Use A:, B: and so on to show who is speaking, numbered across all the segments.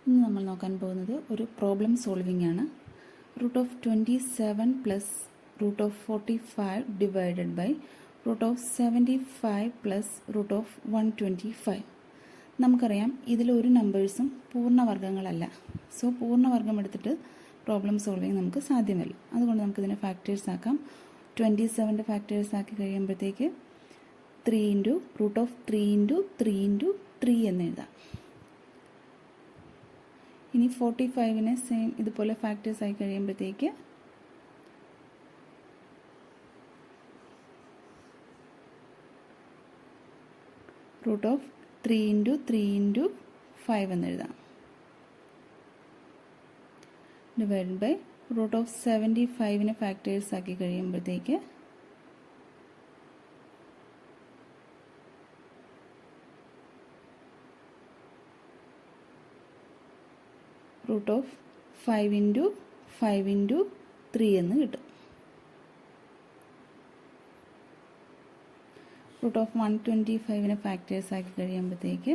A: ഇന്ന് നമ്മൾ നോക്കാൻ പോകുന്നത് ഒരു പ്രോബ്ലം സോൾവിംഗ് ആണ്. √27 പ്ലസ് √45 ഡിവൈഡഡ് ബൈ √75 പ്ലസ് √125. നമുക്കറിയാം ഇതിലൊരു നമ്പേഴ്സും പൂർണ്ണവർഗ്ഗങ്ങളല്ല. സോ പൂർണ്ണവർഗ്ഗം എടുത്തിട്ട് പ്രോബ്ലം സോൾവിങ് നമുക്ക് സാധ്യമല്ല. അതുകൊണ്ട് നമുക്കിതിനെ ഫാക്ടേഴ്സ് ആക്കാം. 27 ഫാക്ടേഴ്സ് ആക്കി കഴിയുമ്പോഴത്തേക്ക് 3 ഇൻറ്റു √3 ഇൻറ്റു 3 ഇൻറ്റു 3 എന്ന് എഴുതാം. ഇനി 45നെ സെയിം ഇതുപോലെ ഫാക്ടേഴ്സ് ആയി കഴിയുമ്പോഴത്തേക്ക് √3 ഇൻറ്റു 3 ഇൻറ്റു 5 എന്ന് എഴുതാം. ഡിവൈഡ് ബൈ √75നെ ഫാക്ടേഴ്സ് ആക്കി കഴിയുമ്പോഴത്തേക്ക് √5 ഇൻറ്റു 5 ഇൻറ്റു 3 എന്ന് കിട്ടും. √125നെ ഫാക്ടേഴ്സ് ആക്കി കഴിയുമ്പോഴത്തേക്ക്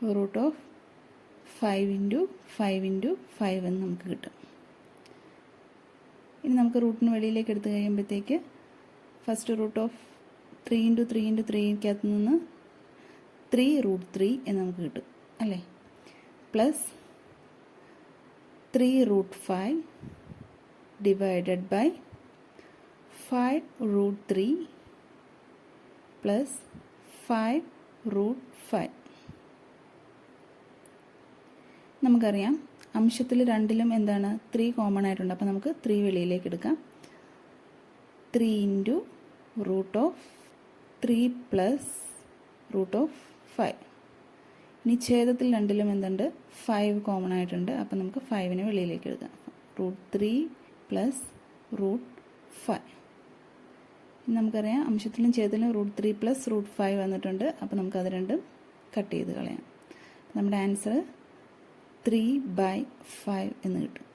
A: √5 ഇൻറ്റു 5 ഇൻറ്റു 5 എന്ന് നമുക്ക് കിട്ടും. ഇനി നമുക്ക് റൂട്ടിന് വെളിയിലേക്ക് എടുത്തു കഴിയുമ്പോഴത്തേക്ക് ഫസ്റ്റ് √3 ഇൻറ്റു 3 ഇൻറ്റു 3ക്കകത്ത് നിന്ന് 3√3 എന്ന് നമുക്ക് കിട്ടും അല്ലേ. Plus 3√5 divided by 5√3 plus 5√5. നമുക്കറിയാം അംശത്തിൽ രണ്ടിലും എന്താണ് 3 കോമൺ ആയിട്ടുണ്ട്. അപ്പോൾ നമുക്ക് 3 വെളിയിലേക്ക് എടുക്കാം. 3 ഇൻറ്റു √3 പ്ലസ് √5. ഇനി ഛേദത്തിൽ രണ്ടിലും എന്തുണ്ട് 5 കോമൺ ആയിട്ടുണ്ട്. അപ്പോൾ നമുക്ക് 5നെ വെളിയിലേക്ക് എടുക്കാം. √3 പ്ലസ് √5. ഇനി നമുക്കറിയാം അംശത്തിലും ഛേദത്തിലും √3 പ്ലസ് √5 വന്നിട്ടുണ്ട്. അപ്പോൾ നമുക്കത് രണ്ടും കട്ട് ചെയ്ത് കളയാം. നമ്മുടെ ആൻസർ 3/5 എന്ന് കിട്ടും.